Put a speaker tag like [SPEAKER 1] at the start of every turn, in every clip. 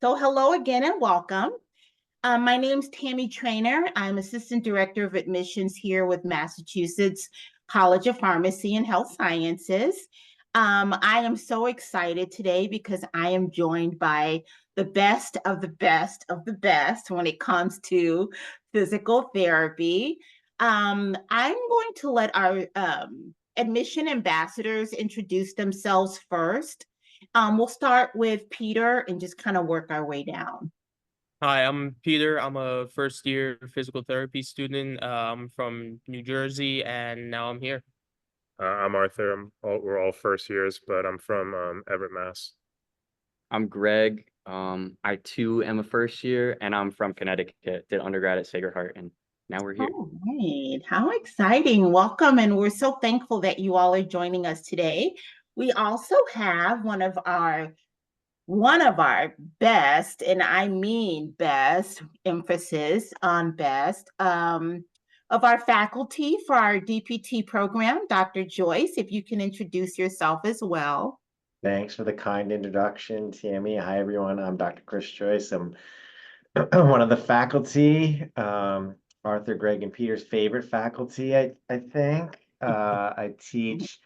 [SPEAKER 1] So hello again and welcome. My name's Tammy Trainer. I'm Assistant Director of Admissions here with Massachusetts College of Pharmacy and Health Sciences. I am so excited today because I am joined by the best of the best of the best when it comes to physical therapy. I'm going to let our admission ambassadors introduce themselves first. We'll start with Peter and just kind of work our way down.
[SPEAKER 2] Hi, I'm Peter. I'm a first year physical therapy student. I'm from New Jersey and now I'm here.
[SPEAKER 3] I'm Arthur. We're all first years, but I'm from Everett, Mass.
[SPEAKER 4] I'm Greg. I too am a first year, and I'm from Connecticut. Did undergrad at Sacred Heart, and now we're here.
[SPEAKER 1] All right, how exciting. Welcome, and we're so thankful that you all are joining us today. We also have one of our best, and I mean best, emphasis on best, of our faculty for our DPT program, Dr. Joyce, if you can introduce yourself as well.
[SPEAKER 5] Thanks for the kind introduction, Tammy. Hi, everyone. I'm Dr. Chris Joyce. I'm one of the faculty, Arthur, Greg, and Peter's favorite faculty, I think. I teach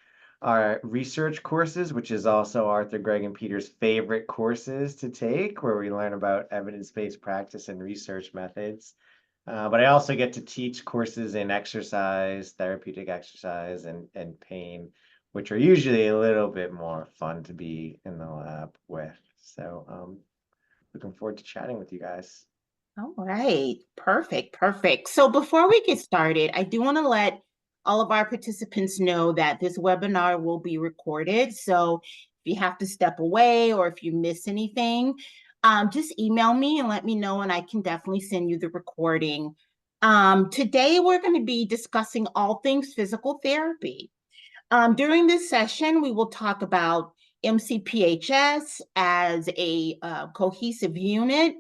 [SPEAKER 5] our research courses, which is also Arthur, Greg, and Peter's favorite courses to take, where we learn about evidence-based practice and research methods. But I also get to teach courses in exercise, therapeutic exercise, and pain, which are usually a little bit more fun to be in the lab with. So looking forward to chatting with you guys.
[SPEAKER 1] All right, perfect, perfect. So before we get started, I do want to let all of our participants know that this webinar will be recorded. So if you have to step away or if you miss anything, just email me and let me know, and I can definitely send you the recording. Today, we're going to be discussing all things physical therapy. During this session, we will talk about MCPHS as a cohesive unit.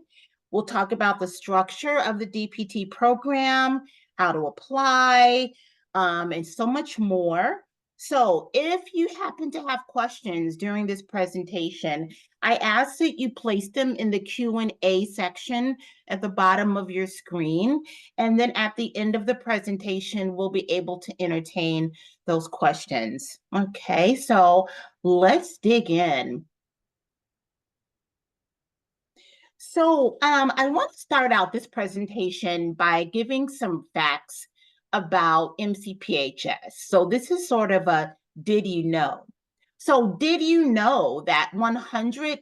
[SPEAKER 1] We'll talk about the structure of the DPT program, how to apply, and so much more. So if you happen to have questions during this presentation, I ask that you place them in the Q&A section at the bottom of your screen. And then at the end of the presentation, we'll be able to entertain those questions. Okay, so let's dig in. So I want to start out this presentation by giving some facts about MCPHS. So this is sort of a did you know? So did you know that 100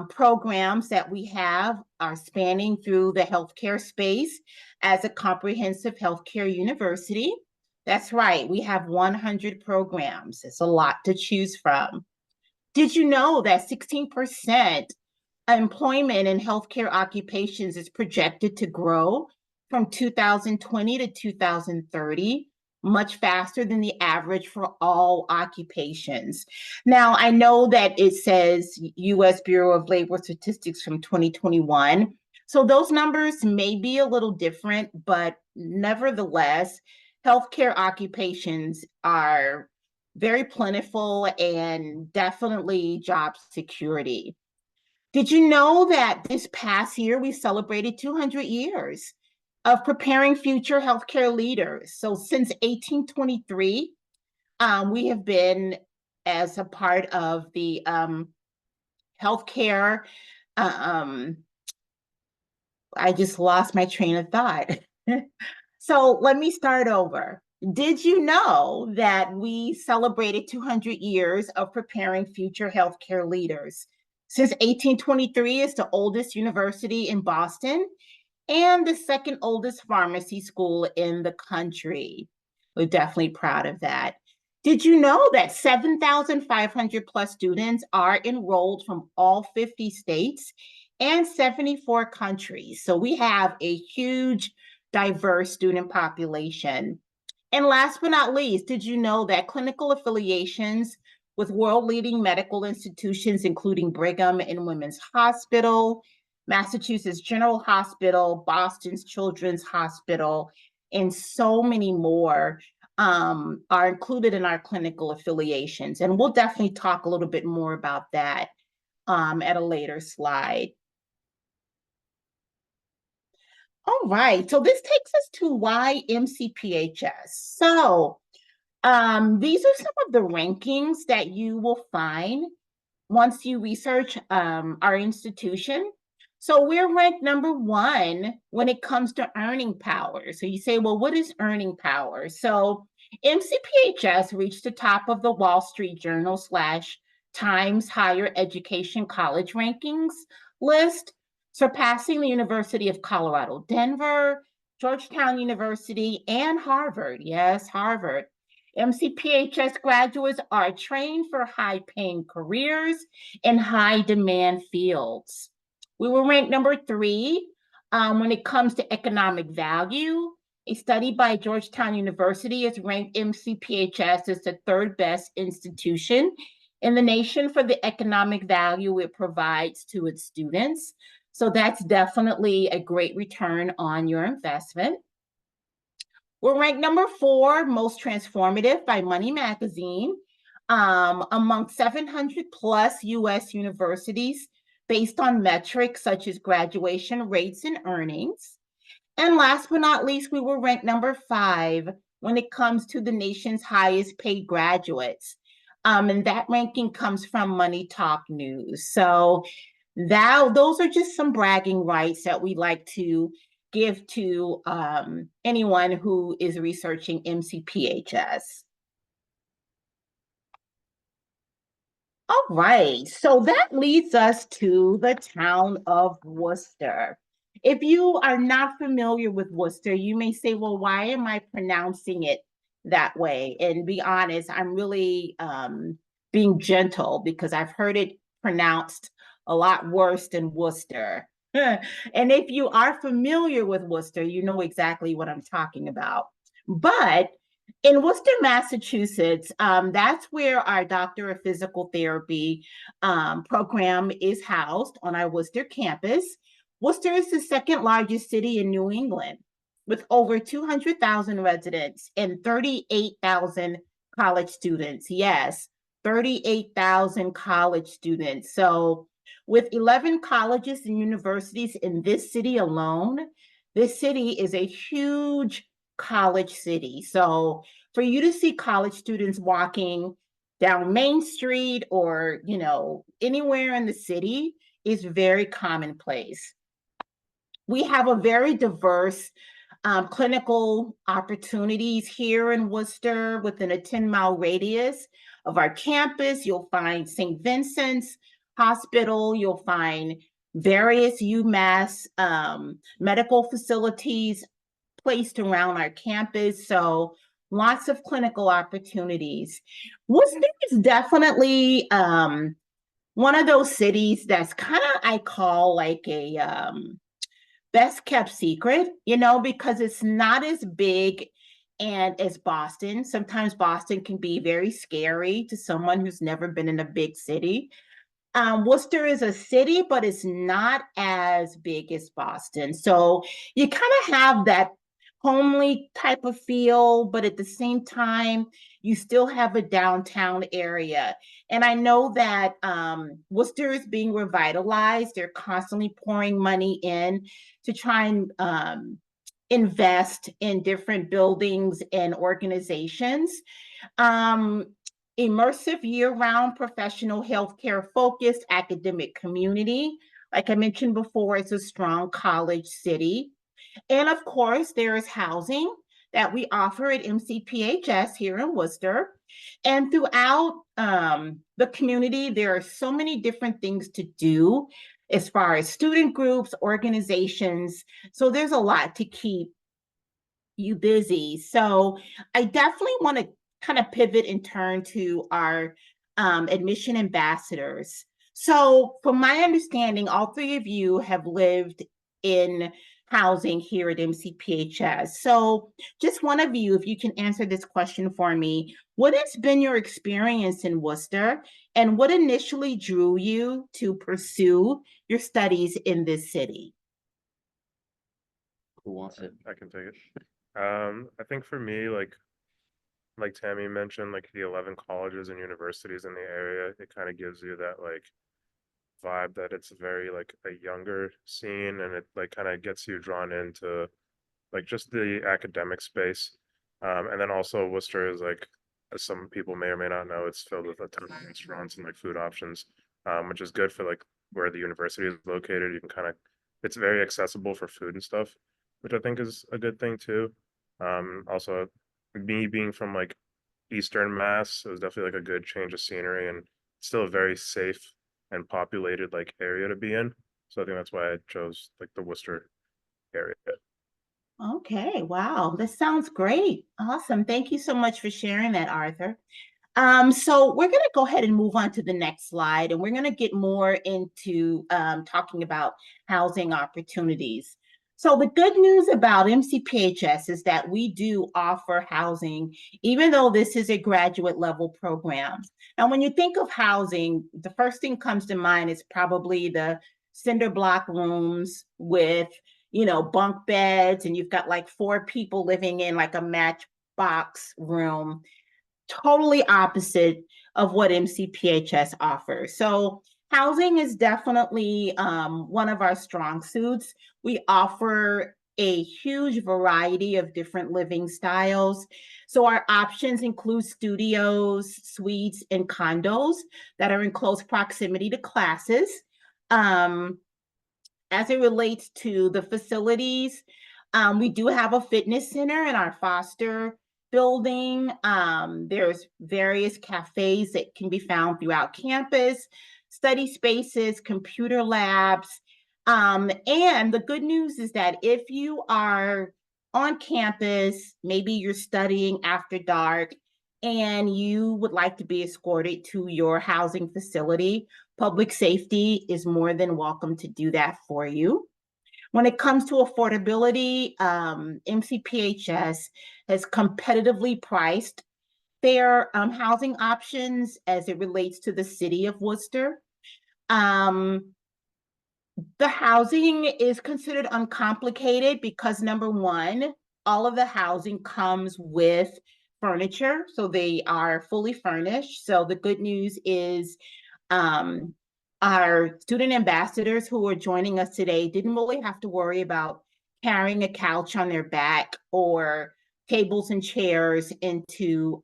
[SPEAKER 1] programs that we have are spanning through the healthcare space as a comprehensive healthcare university? That's right, we have 100 programs. It's a lot to choose from. Did you know that 16% employment in healthcare occupations is projected to grow from 2020 to 2030, much faster than the average for all occupations? Now, I know that it says US Bureau of Labor Statistics from 2021. So those numbers may be a little different, but nevertheless, healthcare occupations are very plentiful and definitely job security. Did you know that this past year we celebrated 200 years of preparing future healthcare leaders? So since 1823, we have been as a part of the healthcare. I just lost my train of thought. So let me start over. Did you know that we celebrated 200 years of preparing future healthcare leaders? Since 1823 is the oldest university in Boston and the second oldest pharmacy school in the country. We're definitely proud of that. Did you know that 7,500 plus students are enrolled from all 50 states and 74 countries? So we have a huge, diverse student population. And last but not least, did you know that clinical affiliations with world-leading medical institutions, including Brigham and Women's Hospital, Massachusetts General Hospital, Boston's Children's Hospital, and so many more are included in our clinical affiliations. And we'll definitely talk a little bit more about that at a later slide. All right, so this takes us to why MCPHS. So, these are some of the rankings that you will find once you research our institution. So we're ranked #1 when it comes to earning power. So you say, well, what is earning power? So MCPHS reached the top of the Wall Street Journal / Times Higher Education College Rankings list, surpassing the University of Colorado, Denver, Georgetown University, and Harvard. Yes, Harvard. MCPHS graduates are trained for high-paying careers in high-demand fields. We were ranked #3 when it comes to economic value. A study by Georgetown University has ranked MCPHS as the 3rd best institution in the nation for the economic value it provides to its students. So that's definitely a great return on your investment. We're ranked #4 most transformative by Money Magazine among 700 plus US universities based on metrics such as graduation rates and earnings. And last but not least, we were ranked #5 when it comes to the nation's highest paid graduates. And that ranking comes from Money Talk News. So those are just some bragging rights that we like to give to anyone who is researching MCPHS. All right, so that leads us to the town of Worcester. If you are not familiar with Worcester, you may say, well, why am I pronouncing it that way? And be honest, I'm really being gentle because I've heard it pronounced a lot worse than Worcester. And if you are familiar with Worcester, you know exactly what I'm talking about. But in Worcester, Massachusetts, that's where our Doctor of Physical Therapy program is housed on our Worcester campus. Worcester is the 2nd largest city in New England with over 200,000 residents and 38,000 college students. Yes, 38,000 college students. So with 11 colleges and universities in this city alone, this city is a huge college city. So for you to see college students walking down Main Street or, anywhere in the city is very commonplace. We have a very diverse clinical opportunities here in Worcester within a 10-mile radius of our campus. You'll find St. Vincent's Hospital. You'll find various UMass medical facilities placed around our campus. So lots of clinical opportunities. Worcester is definitely one of those cities that's kind of, I call like a best kept secret, because it's not as big and as Boston. Sometimes Boston can be very scary to someone who's never been in a big city. Worcester is a city, but it's not as big as Boston. So you kind of have that homely type of feel, but at the same time, you still have a downtown area. And I know that Worcester is being revitalized. They're constantly pouring money in to try and invest in different buildings and organizations. Immersive year-round professional healthcare focused academic community. Like I mentioned before, it's a strong college city. And of course, there is housing that we offer at MCPHS here in Worcester. And throughout the community, there are so many different things to do as far as student groups, organizations. So there's a lot to keep you busy. So I definitely want to kind of pivot and turn to our admission ambassadors. So from my understanding, all 3 of you have lived in housing here at MCPHS. So just one of you, if you can answer this question for me, what has been your experience in Worcester and what initially drew you to pursue your studies in this city?
[SPEAKER 4] Who wants it?
[SPEAKER 3] I can take it. I think for me, like Tammy mentioned, like the 11 colleges and universities in the area, it kind of gives you that like vibe that it's very like a younger scene, and it like kind of gets you drawn into like just the academic space. And then also Worcester is like, as some people may or may not know, it's filled with a ton of restaurants and like food options, which is good for like where the university is located. You can kind of, it's very accessible for food and stuff, which I think is a good thing too. Also, me being from like Eastern Mass, it was definitely like a good change of scenery, and still a very safe and populated like area to be in. So I think that's why I chose like the Worcester area.
[SPEAKER 1] Okay, wow, this sounds great. Awesome. Thank you so much for sharing that, Arthur. So we're going to go ahead and move on to the next slide, and we're going to get more into talking about housing opportunities. So the good news about MCPHS is that we do offer housing, even though this is a graduate level program. Now, when you think of housing, the first thing comes to mind is probably the cinder block rooms with, bunk beds, and you've got like 4 people living in like a matchbox room, totally opposite of what MCPHS offers. So housing is definitely one of our strong suits. We offer a huge variety of different living styles. So our options include studios, suites, and condos that are in close proximity to classes. As it relates to the facilities, we do have a fitness center in our Foster building. There's various cafes that can be found throughout campus, study spaces, computer labs. And the good news is that if you are on campus, maybe you're studying after dark, and you would like to be escorted to your housing facility, public safety is more than welcome to do that for you. When it comes to affordability, MCPHS has competitively priced their housing options as it relates to the city of Worcester. The housing is considered uncomplicated because, number one, all of the housing comes with furniture, so they are fully furnished. So the good news is um, our student ambassadors who are joining us today didn't really have to worry about carrying a couch on their back or tables and chairs into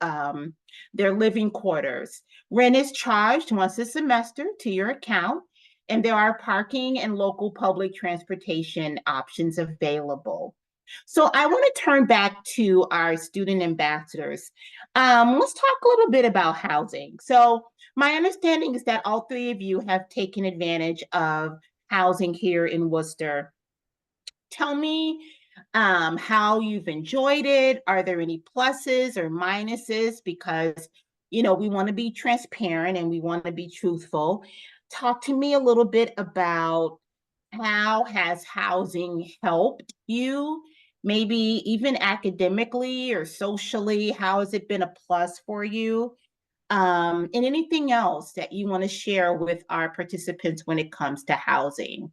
[SPEAKER 1] their living quarters. Rent is charged once a semester to your account, and there are parking and local public transportation options available. So I want to turn back to our student ambassadors. Let's talk a little bit about housing. So my understanding is that all 3 of you have taken advantage of housing here in Worcester. Tell me how you've enjoyed it. Are there any pluses or minuses? Because, we want to be transparent and we want to be truthful. Talk to me a little bit about how has housing helped you, maybe even academically or socially? How has it been a plus for you? And anything else that you want to share with our participants when it comes to housing?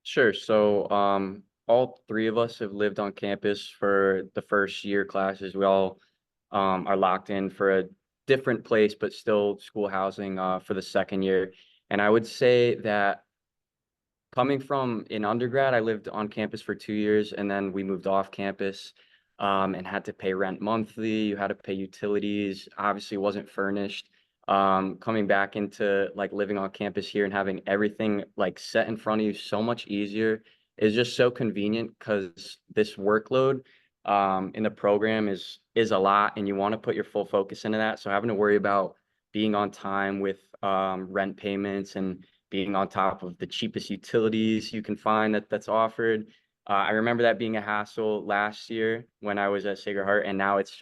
[SPEAKER 4] Sure. So, all 3 of us have lived on campus for the first year classes. We all are locked in for a different place, but still school housing for the second year. And I would say that coming from in undergrad, I lived on campus for 2 years, and then we moved off campus and had to pay rent monthly. You had to pay utilities. Obviously, wasn't furnished. Coming back into like living on campus here and having everything like set in front of you so much easier is just so convenient because this workload in the program is a lot, and you want to put your full focus into that. So having to worry about being on time with rent payments and being on top of the cheapest utilities you can find that's offered. I remember that being a hassle last year when I was at Sacred Heart, and now it's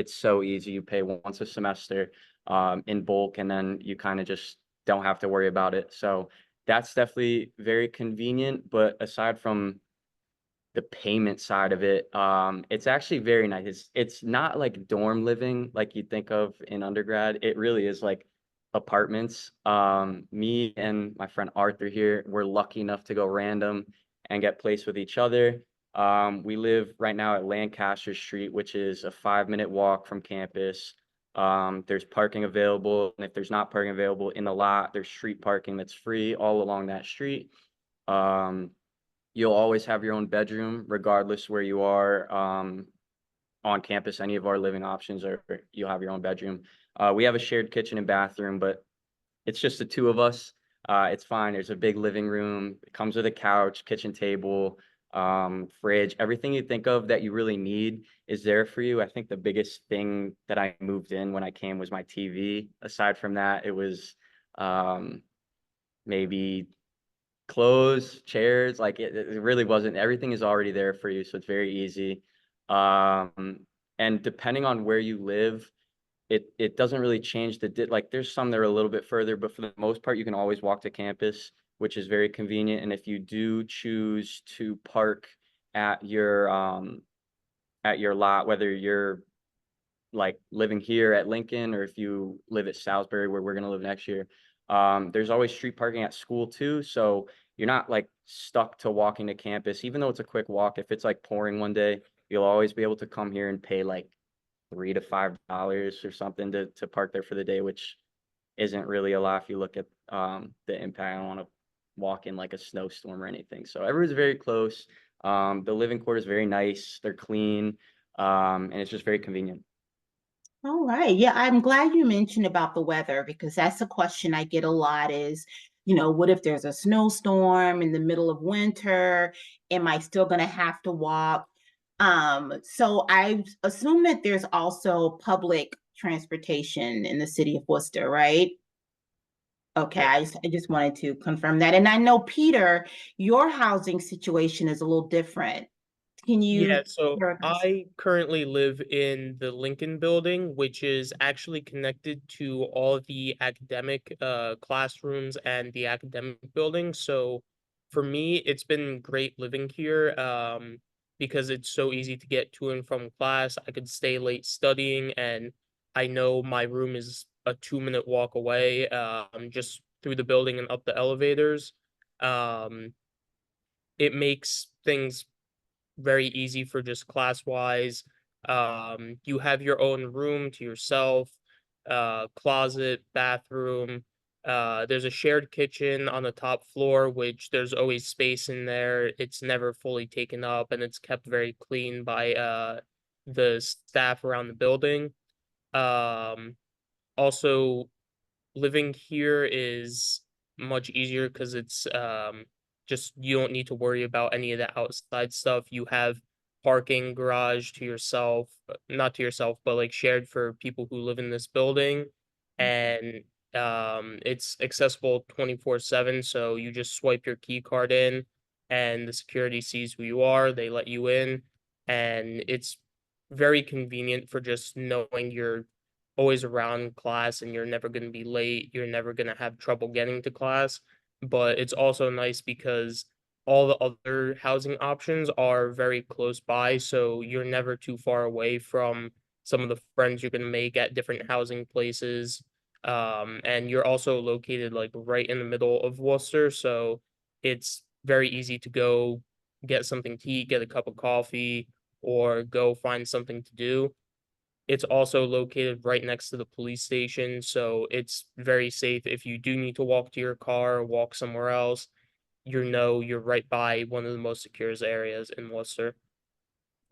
[SPEAKER 4] so easy. You pay once a semester in bulk, and then you kind of just don't have to worry about it. So that's definitely very convenient. But aside from the payment side of it, it's actually very nice. It's not like dorm living like you'd think of in undergrad. It really is like apartments. Me and my friend Arthur here, we're lucky enough to go random and get placed with each other. We live right now at Lancaster Street, which is a 5-minute walk from campus. There's parking available, and if there's not parking available in the lot, there's street parking that's free all along that street. You'll always have your own bedroom, regardless where you are on campus. Any of our living options are you'll have your own bedroom. We have a shared kitchen and bathroom, but it's just the two of us. It's fine. There's a big living room. It comes with a couch, kitchen table, fridge. Everything you think of that you really need is there for you. I think the biggest thing that I moved in when I came was my TV. Aside from that, it was maybe clothes, chairs. Like it really wasn't. Everything is already there for you, so it's very easy. And depending on where you live, it doesn't really change like there's some that are a little bit further, but for the most part, you can always walk to campus, which is very convenient. And if you do choose to park at your lot, whether you're like living here at Lincoln or if you live at Salisbury, where we're gonna live next year, there's always street parking at school too. So you're not like stuck to walking to campus, even though it's a quick walk. If it's like pouring one day, you'll always be able to come here and pay like $3 to $5 or something to park there for the day, which isn't really a lot if you look at the impact. I don't want to walk in like a snowstorm or anything. So everyone's very close. The living quarters very nice. They're clean, and it's just very convenient.
[SPEAKER 1] All right. Yeah, I'm glad you mentioned about the weather because that's a question I get a lot is, what if there's a snowstorm in the middle of winter? Am I still going to have to walk? So I assume that there's also public transportation in the city of Worcester, right? Okay,
[SPEAKER 2] Yeah.
[SPEAKER 1] I just wanted to confirm that. And I know, Peter, your housing situation is a little different. Can
[SPEAKER 2] Yeah,
[SPEAKER 1] you
[SPEAKER 2] so
[SPEAKER 1] share with us?
[SPEAKER 2] I currently live in the Lincoln building, which is actually connected to all the academic classrooms and the academic building. So for me, it's been great living here because it's so easy to get to and from class. I could stay late studying, and I know my room is a 2-minute walk away, just through the building and up the elevators. Um, it makes things very easy for just class wise. You have your own room to yourself, closet, bathroom. There's a shared kitchen on the top floor, which there's always space in there. It's never fully taken up and it's kept very clean by the staff around the building. Um, Also, living here is much easier because it's just you don't need to worry about any of the outside stuff. You have parking garage to yourself, not to yourself, but like shared for people who live in this building. And it's accessible 24/7. So you just swipe your key card in and the security sees who you are, they let you in, and it's very convenient for just knowing you're always around class and you're never going to be late, you're never going to have trouble getting to class. But it's also nice because all the other housing options are very close by, so you're never too far away from some of the friends you're going to make at different housing places. And you're also located like right in the middle of Worcester, so it's very easy to go get something to eat, get a cup of coffee, or go find something to do. It's also located right next to the police station, so it's very safe if you do need to walk to your car or walk somewhere else. You're right by one of the most secure areas in Worcester.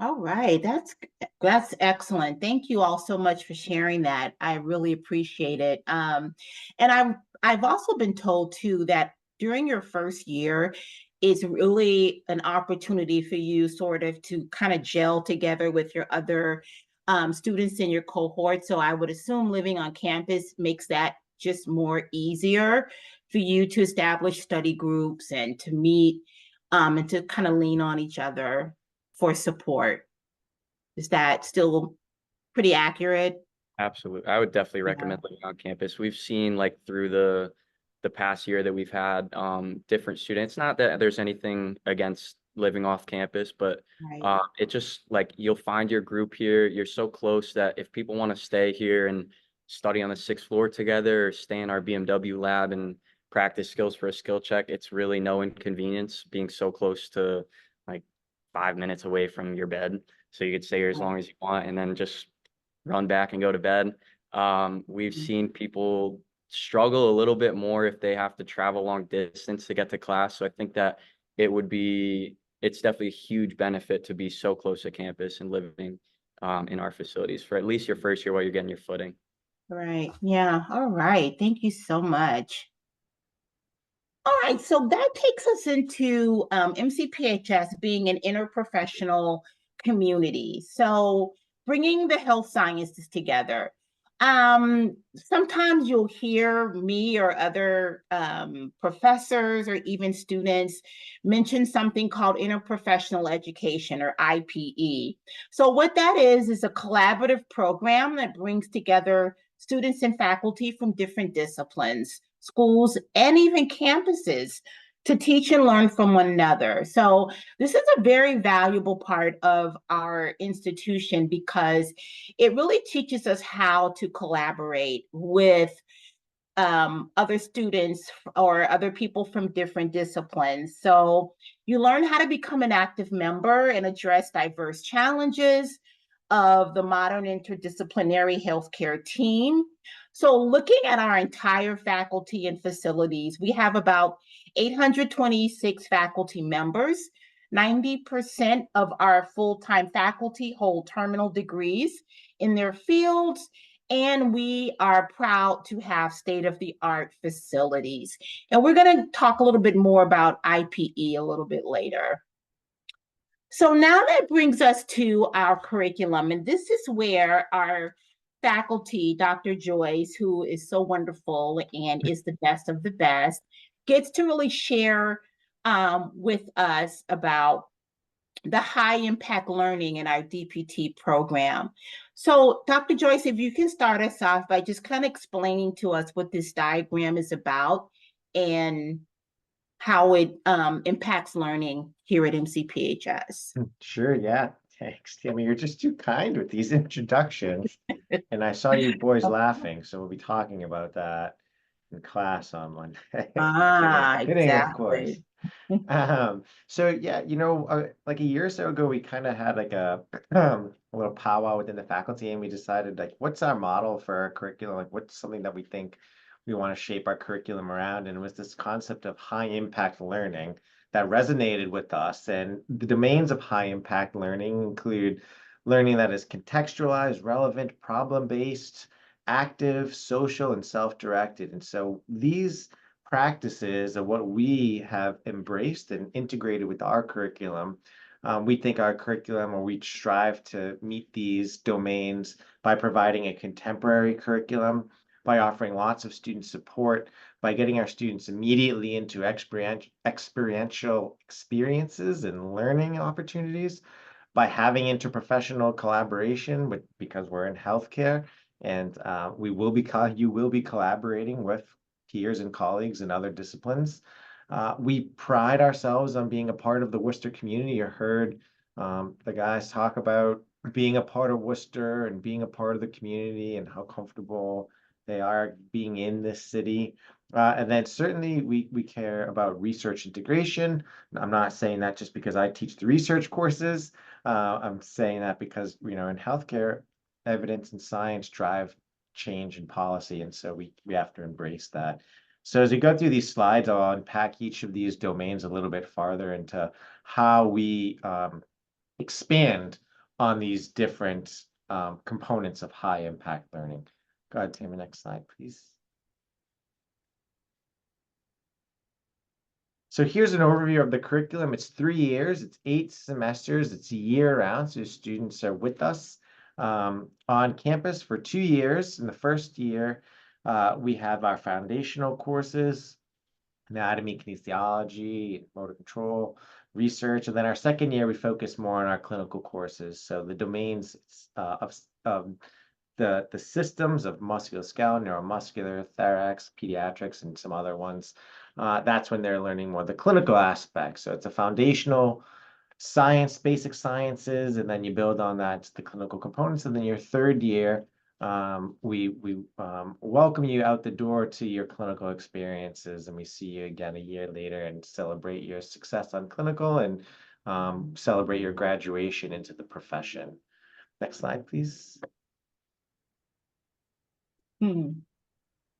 [SPEAKER 1] All right, that's excellent. Thank you all so much for sharing that. I really appreciate it. And I've also been told too that during your first year, it's really an opportunity for you sort of to kind of gel together with your other students in your cohort. So I would assume living on campus makes that just more easier for you to establish study groups and to meet and to kind of lean on each other for support. Is that still pretty accurate?
[SPEAKER 4] Absolutely. I would definitely
[SPEAKER 1] Yeah,
[SPEAKER 4] recommend living on campus. We've seen like through the past year that we've had different students. Not that there's anything against living off campus, but
[SPEAKER 1] right.
[SPEAKER 4] it just like you'll find your group here. You're so close that if people want to stay here and study on the 6th floor together or stay in our BMW lab and practice skills for a skill check, it's really no inconvenience being so close to like 5 minutes away from your bed. So you could stay here as long as you want and then just run back and go to bed. We've seen people struggle a little bit more if they have to travel long distance to get to class. So I think that it's definitely a huge benefit to be so close to campus and living in our facilities for at least your first year while you're getting your footing.
[SPEAKER 1] Right. Yeah. All right. Thank you so much. All right, so that takes us into MCPHS being an interprofessional community. So bringing the health sciences together. Sometimes you'll hear me or other professors or even students mention something called interprofessional education or IPE. So what that is a collaborative program that brings together students and faculty from different disciplines, schools, and even campuses to teach and learn from one another. So this is a very valuable part of our institution because it really teaches us how to collaborate with other students or other people from different disciplines. So you learn how to become an active member and address diverse challenges of the modern interdisciplinary healthcare team. So looking at our entire faculty and facilities, we have about 826 faculty members. 90% of our full-time faculty hold terminal degrees in their fields, and we are proud to have state-of-the-art facilities. And we're going to talk a little bit more about IPE a little bit later. So now that brings us to our curriculum, and this is where our faculty, Dr. Joyce, who is so wonderful and is the best of the best, gets to really share with us about the high impact learning in our DPT program. So Dr. Joyce, if you can start us off by just kind of explaining to us what this diagram is about and how it impacts learning here at MCPHS.
[SPEAKER 5] Sure, yeah. Thanks, Tammy. You're just too kind with these introductions. And I saw you boys laughing, so we'll be talking about that in class on Monday. Kidding, of course.
[SPEAKER 1] Exactly.
[SPEAKER 5] So yeah, like a year or so ago, we kind of had like a a little powwow within the faculty, and we decided like, what's our model for our curriculum? Like, what's something that we think we want to shape our curriculum around? And it was this concept of high impact learning that resonated with us. And the domains of high impact learning include learning that is contextualized, relevant, problem-based, active, social, and self-directed. And so these practices of what we have embraced and integrated with our curriculum. We think our curriculum, or we strive to meet these domains by providing a contemporary curriculum, by offering lots of student support, by getting our students immediately into experiential experiences and learning opportunities, by having interprofessional collaboration because we're in healthcare, and you will be collaborating with peers and colleagues in other disciplines. We pride ourselves on being a part of the Worcester community. You heard the guys talk about being a part of Worcester and being a part of the community and how comfortable they are being in this city. And then certainly we care about research integration. I'm not saying that just because I teach the research courses. I'm saying that because, in healthcare, evidence and science drive change in policy. And so we have to embrace that. So as we go through these slides, I'll unpack each of these domains a little bit farther into how we expand on these different components of high impact learning. Go ahead, Tammy, next slide, please. So here's an overview of the curriculum. It's 3 years, it's 8 semesters, it's a year round. So students are with us on campus for 2 years. In the first year, we have our foundational courses, anatomy, kinesiology, motor control, research. And then our second year, we focus more on our clinical courses. So the domains of the systems of musculoskeletal, neuromuscular, thorax, pediatrics, and some other ones. That's when they're learning more the clinical aspects. So it's a foundational science, basic sciences, and then you build on that to the clinical components. And then your third year, we welcome you out the door to your clinical experiences, and we see you again a year later and celebrate your success on clinical and celebrate your graduation into the profession. Next slide, please.
[SPEAKER 1] Hmm.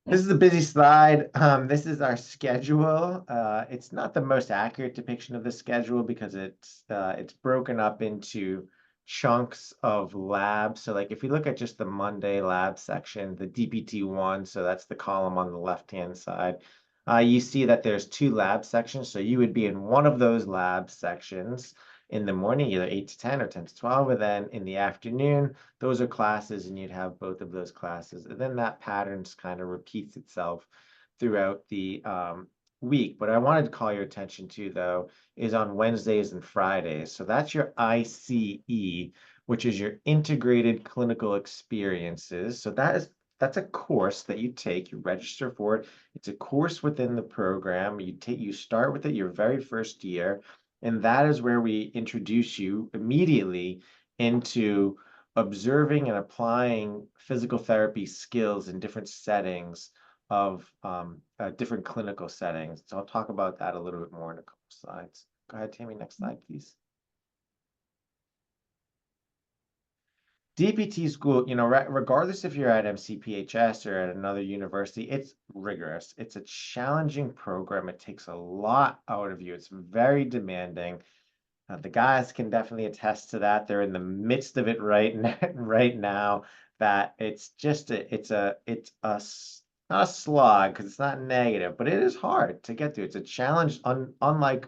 [SPEAKER 5] This is a busy slide. This is our schedule. It's not the most accurate depiction of the schedule because it's broken up into chunks of labs. So like if you look at just the Monday lab section, the DPT1, so that's the column on the left-hand side, you see that there's 2 lab sections. So you would be in one of those lab sections in the morning, either 8 to 10 or 10 to 12, and then in the afternoon, those are classes and you'd have both of those classes. And then that pattern kind of repeats itself throughout the week. What I wanted to call your attention to, though, is on Wednesdays and Fridays. So that's your ICE, which is your integrated clinical experiences. So that's a course that you take, you register for it. It's a course within the program. You start with it your very first year. And that is where we introduce you immediately into observing and applying physical therapy skills in different settings of different clinical settings. So I'll talk about that a little bit more in a couple slides. Go ahead, Tammy, next slide, please. DPT school, regardless if you're at MCPHS or at another university, it's rigorous. It's a challenging program. It takes a lot out of you. It's very demanding. The guys can definitely attest to that. They're in the midst of it right now. That it's just not a slog because it's not negative, but it is hard to get through. It's a challenge, unlike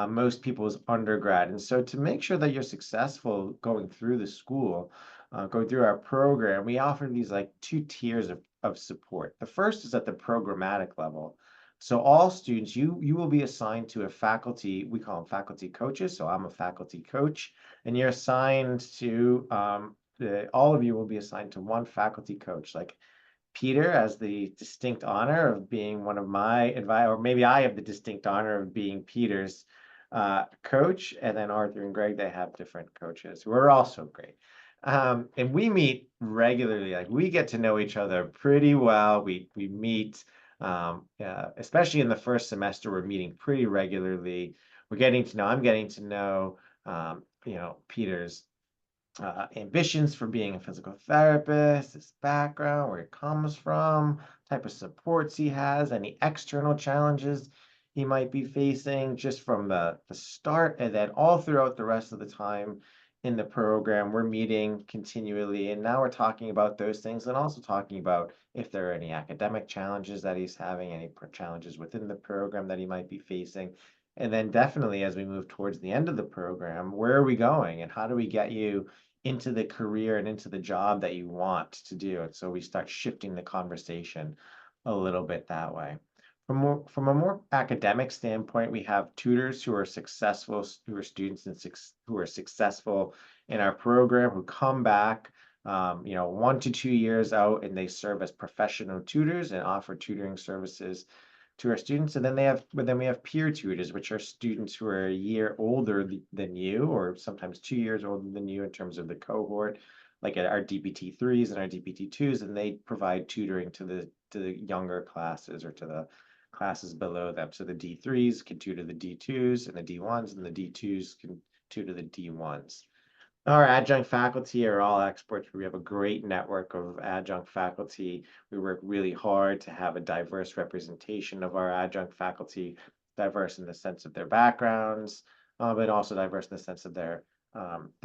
[SPEAKER 5] most people's undergrad. And so to make sure that you're successful going through the school, going through our program, we offer these like 2 tiers of support. The first is at the programmatic level. So all students, you will be assigned to a faculty, we call them faculty coaches. So I'm a faculty coach, and you're assigned to, all of you will be assigned to one faculty coach. Like Peter has the distinct honor of being one of my advisors, or maybe I have the distinct honor of being Peter's coach. And then Arthur and Greg, they have different coaches who are also great. And we meet regularly, like we get to know each other pretty well. We meet. Especially in the first semester, we're meeting pretty regularly. I'm getting to know, Peter's ambitions for being a physical therapist, his background, where he comes from, type of supports he has, any external challenges he might be facing just from the start. And then all throughout the rest of the time in the program, we're meeting continually. And now we're talking about those things and also talking about if there are any academic challenges that he's having, any challenges within the program that he might be facing. And then definitely as we move towards the end of the program, where are we going and how do we get you into the career and into the job that you want to do? And so we start shifting the conversation a little bit that way. From a more academic standpoint, we have tutors who are successful, who are students and who are successful in our program, who come back 1 to 2 years out, and they serve as professional tutors and offer tutoring services to our students. And then we have peer tutors, which are students who are a year older than you, or sometimes 2 years older than you in terms of the cohort, like at our DPT3s and our DPT2s, and they provide tutoring to the younger classes or to the classes below them. So the D3s can tutor the D2s and the D1s, and the D2s can tutor the D1s. Our adjunct faculty are all experts. We have a great network of adjunct faculty. We work really hard to have a diverse representation of our adjunct faculty, diverse in the sense of their backgrounds, but also diverse in the sense of their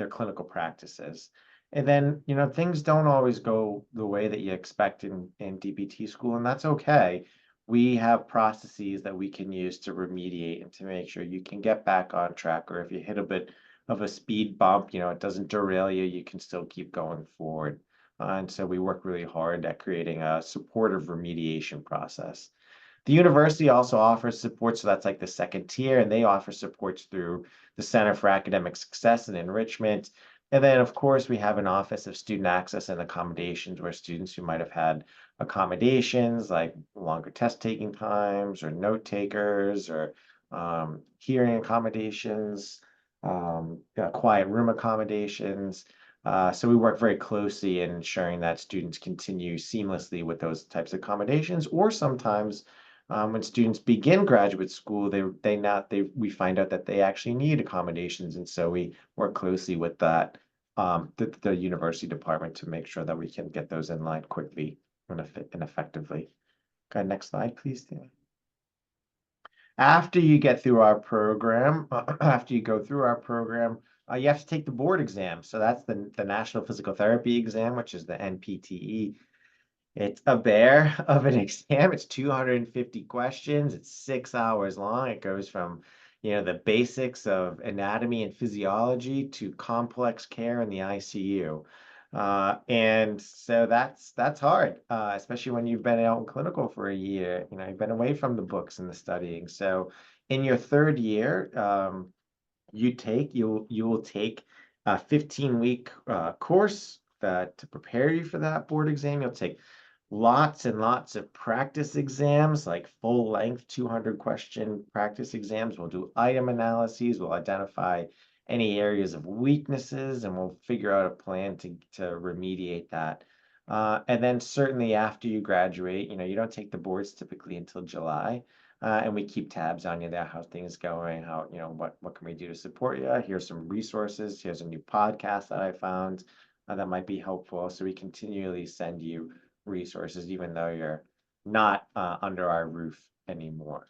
[SPEAKER 5] clinical practices. And then, things don't always go the way that you expect in DPT school, and that's okay. We have processes that we can use to remediate and to make sure you can get back on track, or if you hit a bit of a speed bump, it doesn't derail you, you can still keep going forward. And so we work really hard at creating a supportive remediation process. The university also offers support, so that's like the second tier, and they offer supports through the Center for Academic Success and Enrichment. And then, of course, we have an Office of Student Access and Accommodations, where students who might have had accommodations like longer test taking times or note takers or hearing accommodations, quiet room accommodations. So we work very closely in ensuring that students continue seamlessly with those types of accommodations, or sometimes when students begin graduate school, we find out that they actually need accommodations, and so we work closely with that the university department to make sure that we can get those in line quickly and effectively. Go ahead, next slide, please, Tammy. After you get through our program, after you go through our program, you have to take the board exam. So that's the National Physical Therapy exam, which is the NPTE. It's a bear of an exam. It's 250 questions. It's 6 hours long. It goes from, the basics of anatomy and physiology to complex care in the ICU. And so that's hard, especially when you've been out in clinical for a year. You've been away from the books and the studying. So in your third year, you will take a 15-week course to prepare you for that board exam. You'll take lots and lots of practice exams, like full-length 200-question practice exams. We'll do item analyses. We'll identify any areas of weaknesses, and we'll figure out a plan to remediate that. And then certainly after you graduate, you don't take the boards typically until July. And we keep tabs on you there, how things going, how, what can we do to support you? Here's some resources. Here's a new podcast that I found that might be helpful. So we continually send you resources, even though you're not under our roof anymore.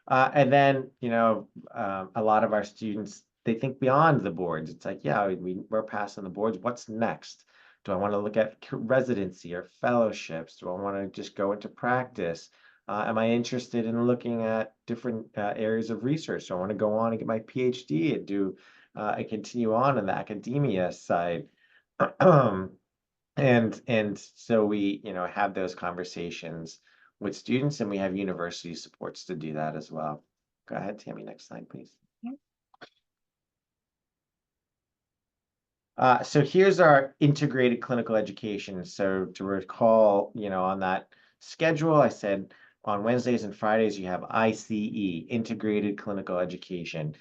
[SPEAKER 5] And then, a lot of our students, they think beyond the boards. It's like, yeah, we're passing the boards. What's next? Do I want to look at residency or fellowships? Do I want to just go into practice? Am I interested in looking at different areas of research? Do I want to go on and get my PhD and do and continue on in the academia side? And so we, have those conversations with students, and we have university supports to do that as well. Go ahead, Tammy, next slide, please. So here's our integrated clinical education. So to recall, on that schedule, I said on Wednesdays and Fridays, you have ICE, Integrated Clinical Education.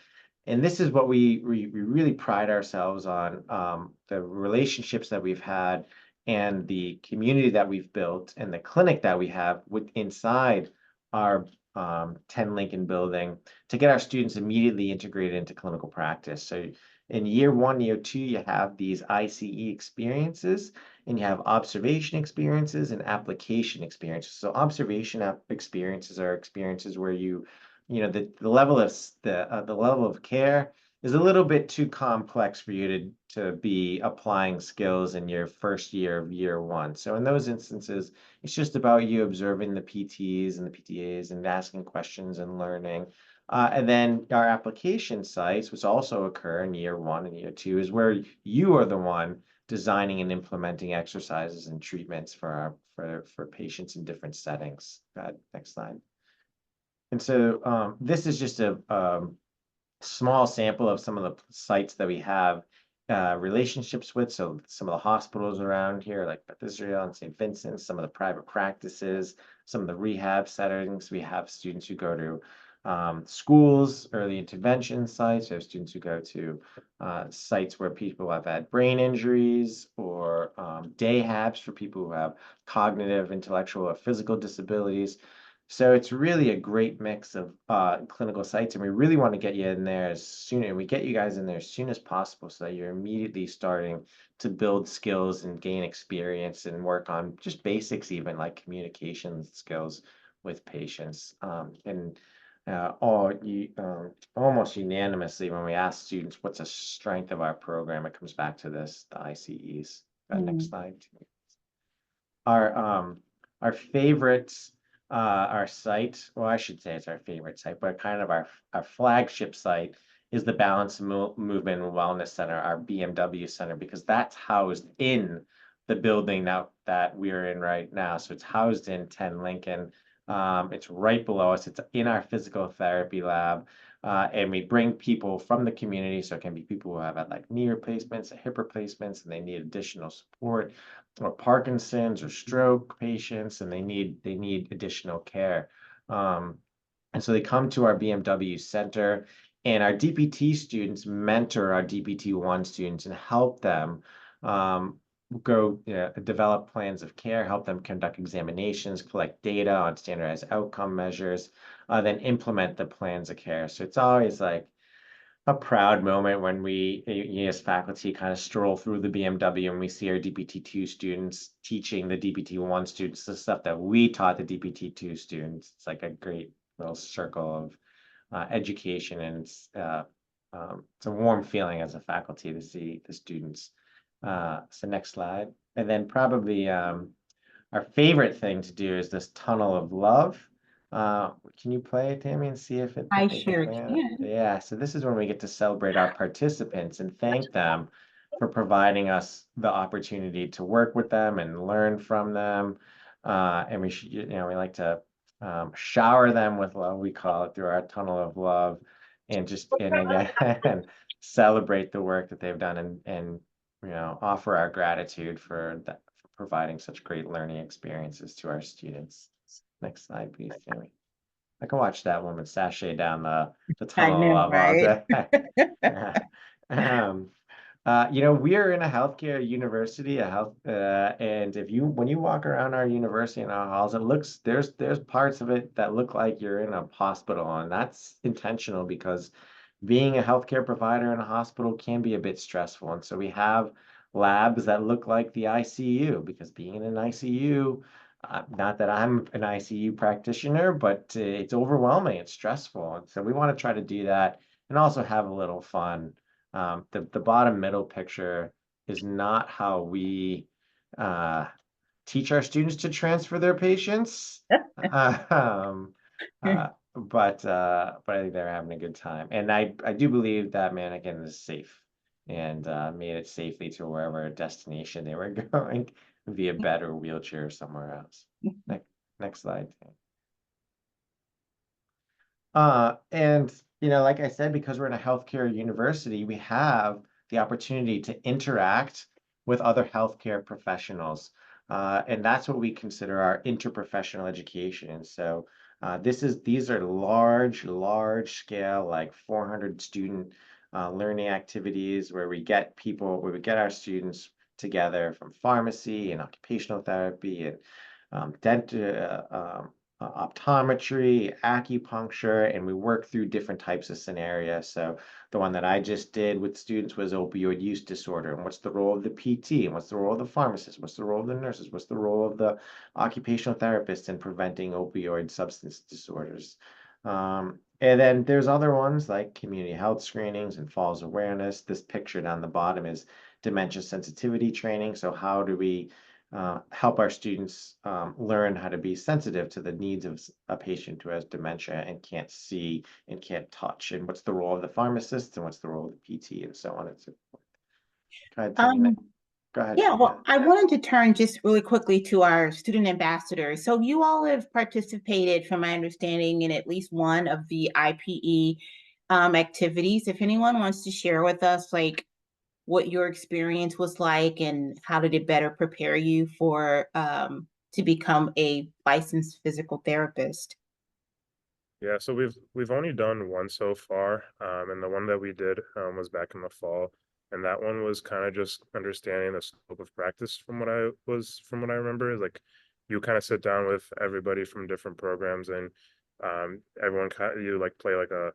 [SPEAKER 5] And this is what we really pride ourselves on, the relationships that we've had and the community that we've built and the clinic that we have inside our 10 Lincoln building to get our students immediately integrated into clinical practice. So in year 1, year 2, you have these ICE experiences, and you have observation experiences and application experiences. So observation experiences are experiences where the level of care is a little bit too complex for you to be applying skills in your first year of year 1. So in those instances, it's just about you observing the PTs and the PTAs and asking questions and learning. And then our application sites, which also occur in year 1 and year 2, is where you are the one designing and implementing exercises and treatments for patients in different settings. Go ahead, next slide. And so this is just a small sample of some of the sites that we have relationships with. So some of the hospitals around here, like Beth Israel and St. Vincent, some of the private practices, some of the rehab settings. We have students who go to schools, early intervention sites. We have students who go to sites where people have had brain injuries, or day habs for people who have cognitive, intellectual, or physical disabilities. So it's really a great mix of clinical sites, and we really want to get you in there and we get you guys in there as soon as possible so that you're immediately starting to build skills and gain experience and work on just basics, even like communication skills with patients. Almost unanimously, when we ask students what's a strength of our program, it comes back to this, the ICEs. Next slide. Our favorites, our site, well, I should say it's our favorite site, but kind of our flagship site is the Balance Movement and Wellness Center, our BMW Center, because that's housed in the building that we're in right now. So it's housed in 10 Lincoln. It's right below us. It's in our physical therapy lab. And we bring people from the community. So it can be people who have had like knee replacements, hip replacements, and they need additional support, or Parkinson's or stroke patients, and they need additional care. And so they come to our BMW center, and our DPT students mentor our DPT-1 students and help them develop plans of care, help them conduct examinations, collect data on standardized outcome measures, then implement the plans of care. So it's always like a proud moment when we, as faculty, kind of stroll through the BMW and we see our DPT2 students teaching the DPT1 students the stuff that we taught the DPT2 students. It's like a great little circle of education, and it's a warm feeling as a faculty to see the students. So next slide. And then probably our favorite thing to do is this tunnel of love. Can you play it, Tammy, and see if
[SPEAKER 1] I
[SPEAKER 5] they can
[SPEAKER 1] sure
[SPEAKER 5] play it?
[SPEAKER 1] can.
[SPEAKER 5] Yeah, so this is when we get to celebrate our participants and thank them for providing us the opportunity to work with them and learn from them. And we should, we like to shower them with love, we call it, through our tunnel of love, and again celebrate the work that they've done, and offer our gratitude for that, for providing such great learning experiences to our students. Next slide, please, Tammy. I can watch that woman sashay down the
[SPEAKER 1] I
[SPEAKER 5] tunnel
[SPEAKER 1] know,
[SPEAKER 5] of love all
[SPEAKER 1] right?
[SPEAKER 5] day. We are in a healthcare university, and when you walk around our university and our halls, there's parts of it that look like you're in a hospital, and that's intentional because being a healthcare provider in a hospital can be a bit stressful. And so we have labs that look like the ICU, because being in an ICU, not that I'm an ICU practitioner, but it's overwhelming, it's stressful. And so we want to try to do that and also have a little fun. The bottom middle picture is not how we teach our students to transfer their patients. Um, but I think they're having a good time, and I do believe that mannequin is safe, and made it safely to wherever destination they were going via bed or wheelchair somewhere else. Next slide. And like I said, because we're in a healthcare university, we have the opportunity to interact with other healthcare professionals. And that's what we consider our interprofessional education. And so these are large scale, like 400 student learning activities where we get our students together from pharmacy and occupational therapy and optometry, acupuncture, and we work through different types of scenarios. So the one that I just did with students was opioid use disorder, and what's the role of the PT, and what's the role of the pharmacist, what's the role of the nurses, what's the role of the occupational therapist in preventing opioid substance disorders. And then there's other ones like community health screenings and falls awareness. This picture down the bottom is dementia sensitivity training. So how do we help our students learn how to be sensitive to the needs of a patient who has dementia and can't see and can't touch, and what's the role of the pharmacist and what's the role of the PT, and so on and so forth. Go ahead, Tammy. Go ahead.
[SPEAKER 1] Yeah, well, I wanted to turn just really quickly to our student ambassadors. So you all have participated, from my understanding, in at least one of the IPE activities. If anyone wants to share with us, like, what your experience was like and how did it better prepare you for to become a licensed physical therapist?
[SPEAKER 3] Yeah, so we've only done one so far, and the one that we did was back in the fall, and that one was kind of just understanding the scope of practice from what I remember. Is like you kind of sit down with everybody from different programs, and everyone you like play like a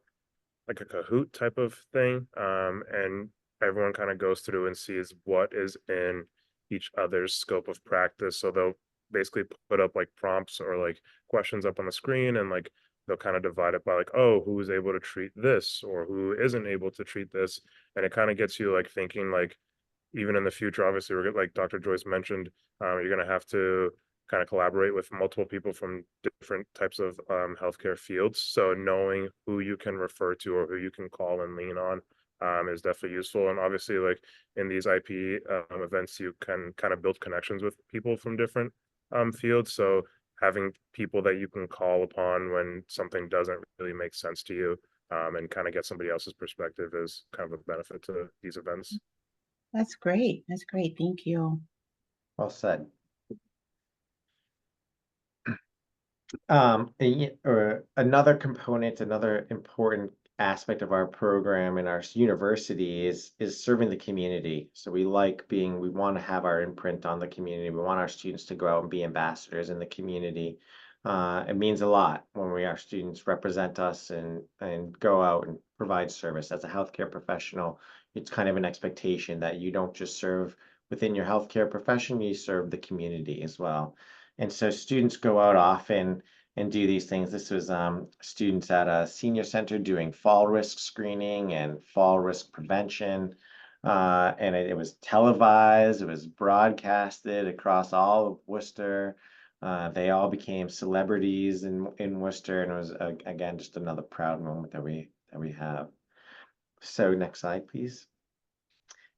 [SPEAKER 3] Kahoot type of thing, and everyone kind of goes through and sees what is in each other's scope of practice. So they'll basically put up like prompts or like questions up on the screen, and like they'll kind of divide it by like, oh, who's able to treat this or who isn't able to treat this, and it kind of gets you like thinking like even in the future, obviously, like Dr. Joyce mentioned, you're going to have to kind of collaborate with multiple people from different types of healthcare fields. So knowing who you can refer to or who you can call and lean on is definitely useful. And obviously, like in these IP events, you can kind of build connections with people from different fields. So having people that you can call upon when something doesn't really make sense to you and kind of get somebody else's perspective is kind of a benefit to these events.
[SPEAKER 1] That's great. That's great. Thank you.
[SPEAKER 5] Well said. Or another component, another important aspect of our program in our university is serving the community. So we want to have our imprint on the community. We want our students to go out and be ambassadors in the community. It means a lot when our students represent us and go out and provide service. As a healthcare professional, it's kind of an expectation that you don't just serve within your healthcare profession, you serve the community as well. And so students go out often and do these things. This was students at a senior center doing fall risk screening and fall risk prevention. And it was televised, it was broadcasted across all of Worcester. They all became celebrities in Worcester, and it was again just another proud moment that we have. So next slide, please.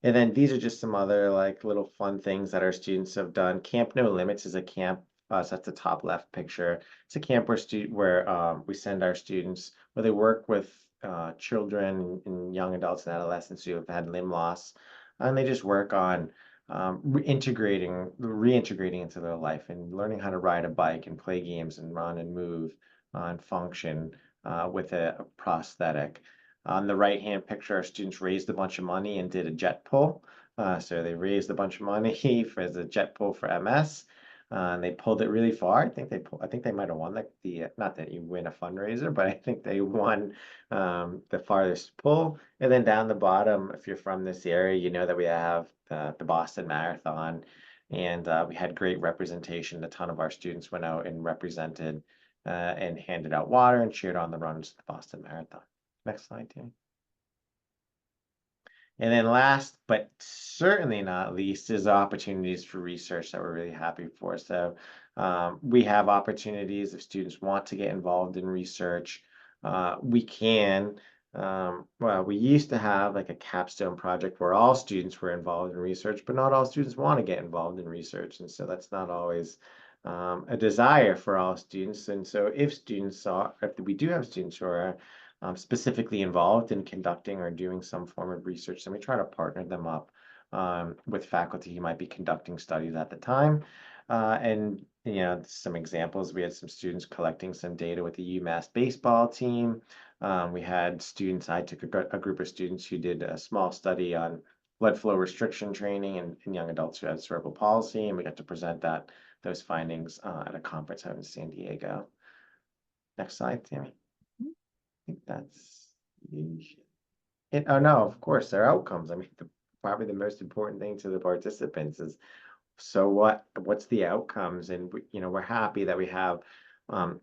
[SPEAKER 5] And then these are just some other like little fun things that our students have done. Camp No Limits is a camp. So that's the top left picture. It's a camp where we send our students where they work with children and young adults and adolescents who have had limb loss, and they just work on reintegrating into their life and learning how to ride a bike and play games and run and move and function with a prosthetic. On the right-hand picture, our students raised a bunch of money and did a jet pull. So they raised a bunch of money for the jet pull for MS. And they pulled it really far. I think they might have won not that you win a fundraiser, but I think they won the farthest pull. And then down the bottom, if you're from this area, you know that we have the Boston Marathon, and we had great representation. A ton of our students went out and represented and handed out water and cheered on the runs to the Boston Marathon. Next slide, Tammy. And then last, but certainly not least, is opportunities for research that we're really happy for. So we have opportunities if students want to get involved in research. We can. Well, we used to have like a capstone project where all students were involved in research, but not all students want to get involved in research. And so that's not always a desire for all students. And so if we do have students who are specifically involved in conducting or doing some form of research, then we try to partner them up with faculty who might be conducting studies at the time. And some examples, we had some students collecting some data with the UMass baseball team. We had students, I took a group of students who did a small study on blood flow restriction training in young adults who had cerebral palsy, and we got to present those findings at a conference out in San Diego. Next slide, Tammy. I think that's it. Oh no, of course, their outcomes. I mean, probably the most important thing to the participants is, so what's the outcomes? And we're happy that we have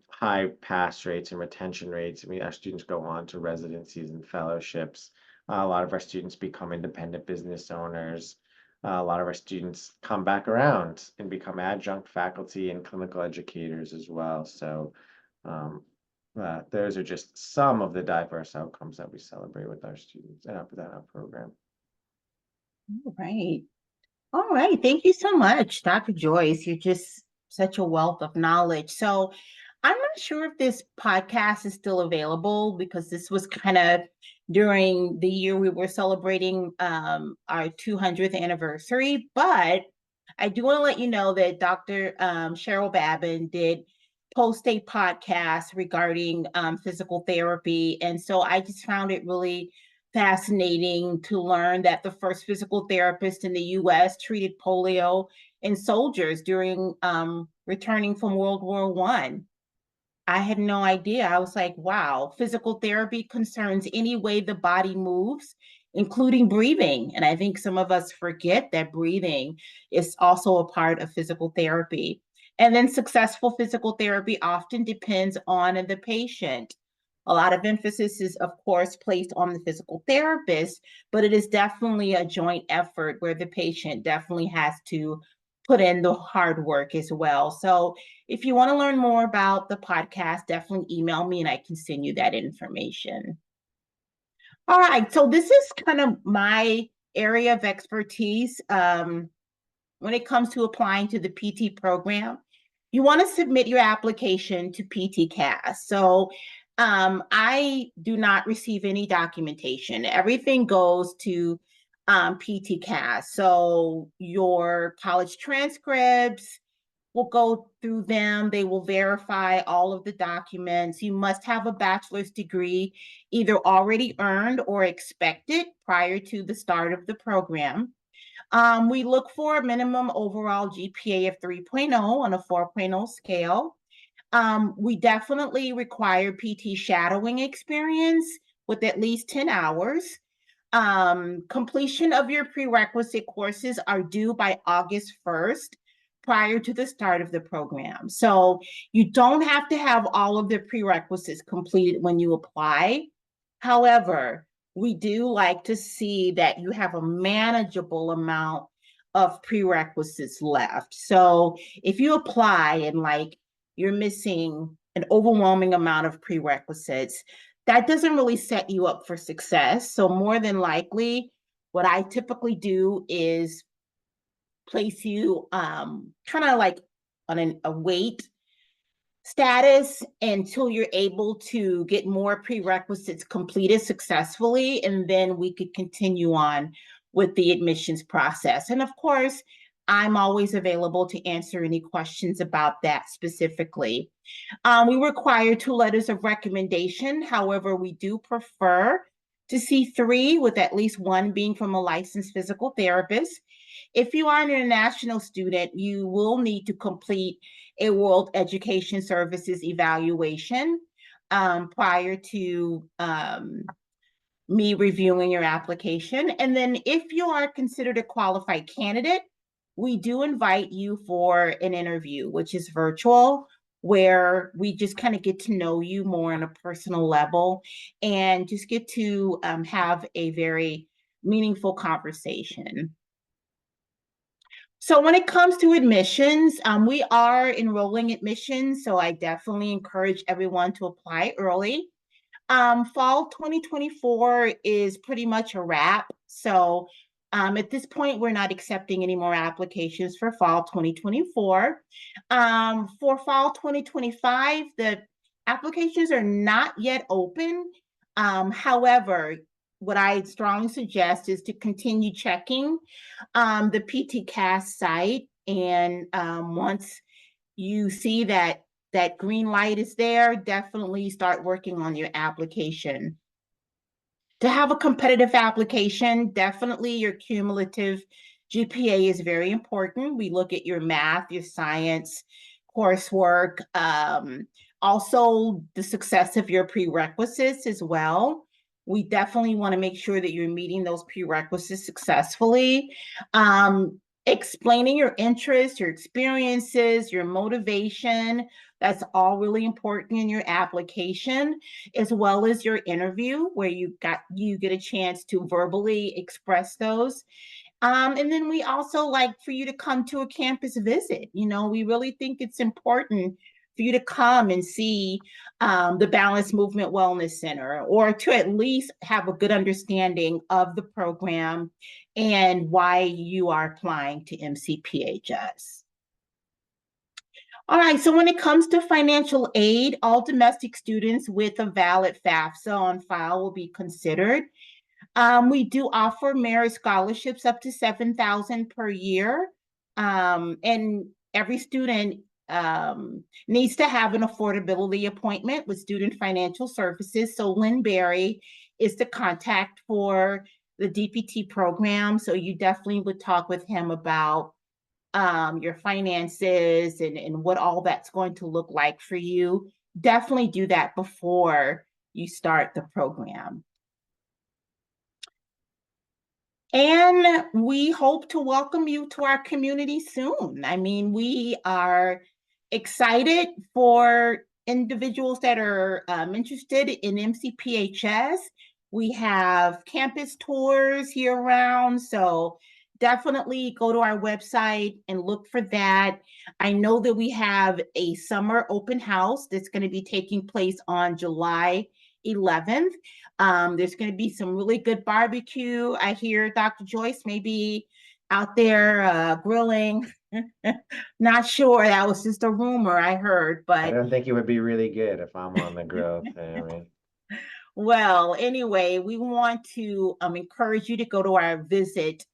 [SPEAKER 5] high pass rates and retention rates. I mean, our students go on to residencies and fellowships. A lot of our students become independent business owners. A lot of our students come back around and become adjunct faculty and clinical educators as well. So those are just some of the diverse outcomes that we celebrate with our students and within our program.
[SPEAKER 1] All right. All right. Thank you so much, Dr. Joyce. You're just such a wealth of knowledge. So I'm not sure if this podcast is still available because this was kind of during the year we were celebrating our 200th anniversary. But I do want to let you know that Dr. Cheryl Babin did post a podcast regarding physical therapy. And so I just found it really fascinating to learn that the first physical therapist in the US treated polio in soldiers during returning from World War I. I had no idea. I was like, wow, physical therapy concerns any way the body moves, including breathing. And I think some of us forget that breathing is also a part of physical therapy. And then successful physical therapy often depends on the patient. A lot of emphasis is, of course, placed on the physical therapist, but it is definitely a joint effort where the patient definitely has to put in the hard work as well. So if you want to learn more about the podcast, definitely email me and I can send you that information. All right, so this is kind of my area of expertise when it comes to applying to the PT program. You want to submit your application to PTCAS. So I do not receive any documentation. Everything goes to PTCAS. So your college transcripts will go through them. They will verify all of the documents. You must have a bachelor's degree either already earned or expected prior to the start of the program. We look for a minimum overall GPA of 3.0 on a 4.0 scale. We definitely require PT shadowing experience with at least 10 hours. Completion of your prerequisite courses are due by August 1st, prior to the start of the program. So you don't have to have all of the prerequisites completed when you apply. However, we do like to see that you have a manageable amount of prerequisites left. So if you apply and like you're missing an overwhelming amount of prerequisites, that doesn't really set you up for success. So more than likely, what I typically do is place you kind of like on a wait status until you're able to get more prerequisites completed successfully, and then we could continue on with the admissions process. And of course, I'm always available to answer any questions about that specifically. We require 2 letters of recommendation. However, we do prefer to see 3, with at least 1 being from a licensed physical therapist. If you are an international student, you will need to complete a World Education Services evaluation prior to me reviewing your application. And then if you are considered a qualified candidate, we do invite you for an interview, which is virtual, where we just kind of get to know you more on a personal level and just get to have a very meaningful conversation. So when it comes to admissions, we are enrolling admissions, so I definitely encourage everyone to apply early. Fall 2024 is pretty much a wrap. So at this point, we're not accepting any more applications for fall 2024. For fall 2025, the applications are not yet open. However, what I strongly suggest is to continue checking the PTCast site. And once you see that green light is there, definitely start working on your application. To have a competitive application, definitely your cumulative GPA is very important. We look at your math, your science coursework, also the success of your prerequisites as well. We definitely want to make sure that you're meeting those prerequisites successfully. Explaining your interests, your experiences, your motivation, that's all really important in your application, as well as your interview, where you get a chance to verbally express those. And then we also like for you to come to a campus visit. You know, we really think it's important for you to come and see the Balanced Movement Wellness Center, or to at least have a good understanding of the program and why you are applying to MCPHS. All right, so when it comes to financial aid, all domestic students with a valid FAFSA on file will be considered. We do offer merit scholarships up to $7,000 per year. And every student needs to have an affordability appointment with Student Financial Services. So Lynn Berry is the contact for the DPT program. So you definitely would talk with him about your finances and what all that's going to look like for you. Definitely do that before you start the program. And we hope to welcome you to our community soon. I mean, we are excited for individuals that are interested in MCPHS. We have campus tours year-round, so definitely go to our website and look for that. I know that we have a summer open house that's going to be taking place on July 11th. There's going to be some really good barbecue. I hear Dr. Joyce may be out there grilling. Not sure. That was just a rumor I heard,
[SPEAKER 5] I
[SPEAKER 1] but
[SPEAKER 5] don't think it would be really good if I'm on the grill, Tammy.
[SPEAKER 1] well, anyway, we want to encourage you to go to our visit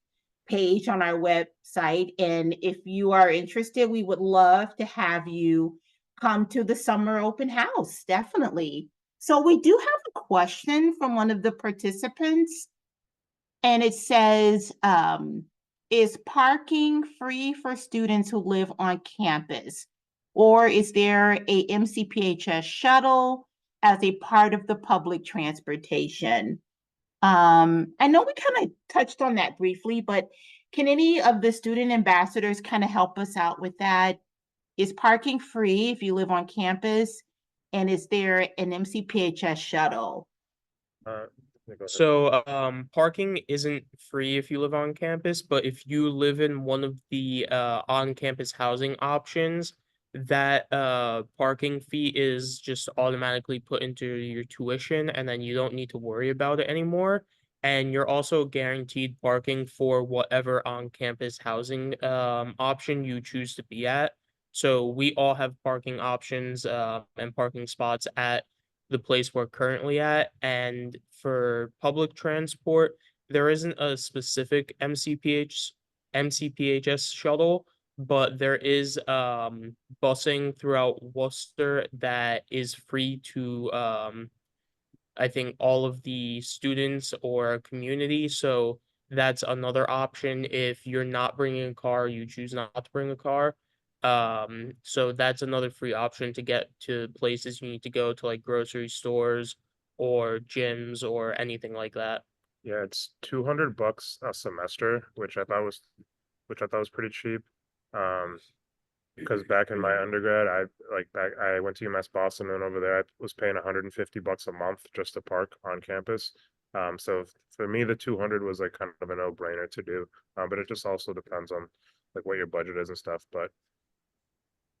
[SPEAKER 1] page on our website. And if you are interested, we would love to have you come to the summer open house. Definitely. So we do have a question from one of the participants, and it says, is parking free for students who live on campus, Or is there a MCPHS shuttle as a part of the public transportation? I know we kind of touched on that briefly, but can any of the student ambassadors kind of help us out with that? Is parking free if you live on campus? And is there an MCPHS shuttle?
[SPEAKER 3] Uh, yeah, go ahead.
[SPEAKER 2] So, parking isn't free if you live on campus, but if you live in one of the on-campus housing options, that parking fee is just automatically put into your tuition, and then you don't need to worry about it anymore. And you're also guaranteed parking for whatever on-campus housing option you choose to be at. So we all have parking options and parking spots at the place we're currently at. And for public transport, there isn't a specific MCPHS shuttle, but there is busing throughout Worcester that is free to I think all of the students or community. So that's another option. If you're not bringing a car, you choose not to bring a car. So that's another free option to get to places you need to go to, like grocery stores or gyms or anything like that.
[SPEAKER 3] Yeah, it's $200 a semester, which I thought was pretty cheap. Because back in my undergrad, I went to UMass Boston, and over there I was paying $150 a month just to park on campus. So for me, the 200 was like kind of a no-brainer to do. But it just also depends on like what your budget is and stuff. But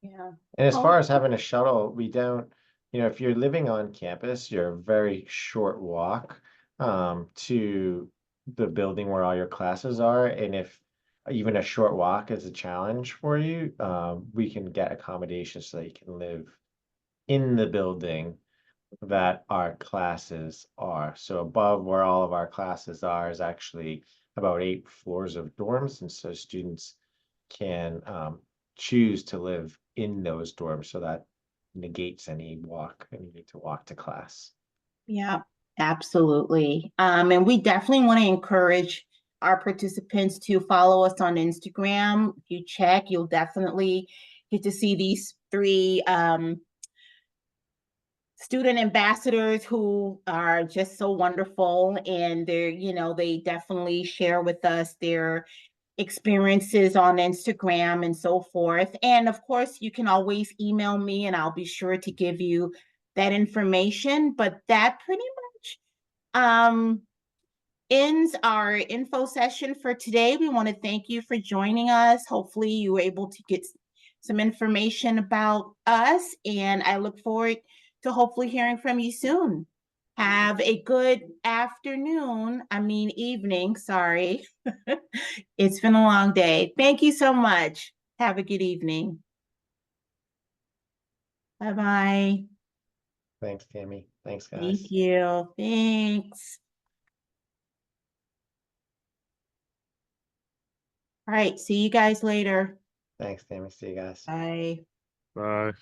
[SPEAKER 1] Yeah.
[SPEAKER 5] And as
[SPEAKER 1] Oh,
[SPEAKER 5] far as having a shuttle, we don't, if you're living on campus, you're a very short walk to the building where all your classes are. And if even a short walk is a challenge for you, we can get accommodations so that you can live in the building that our classes are. So above where all of our classes are is actually about 8 floors of dorms, and so students can choose to live in those dorms, so that negates any need to walk to class.
[SPEAKER 1] yeah, absolutely. And we definitely want to encourage our participants to follow us on Instagram. If you check, you'll definitely get to see these three student ambassadors who are just so wonderful, and they definitely share with us their experiences on Instagram and so forth. And of course, you can always email me and I'll be sure to give you that information. But that pretty much ends our info session for today. We want to thank you for joining us. Hopefully you were able to get some information about us, and I look forward to hopefully hearing from you soon. Have a good evening, sorry. It's been a long day. Thank you so much. Have a good evening. Bye-bye.
[SPEAKER 5] Thanks, Tammy. Thanks, guys.
[SPEAKER 1] Thank you. Thanks. All right. See you guys later.
[SPEAKER 5] Thanks, Tammy. See you guys.
[SPEAKER 1] Bye.
[SPEAKER 3] bye.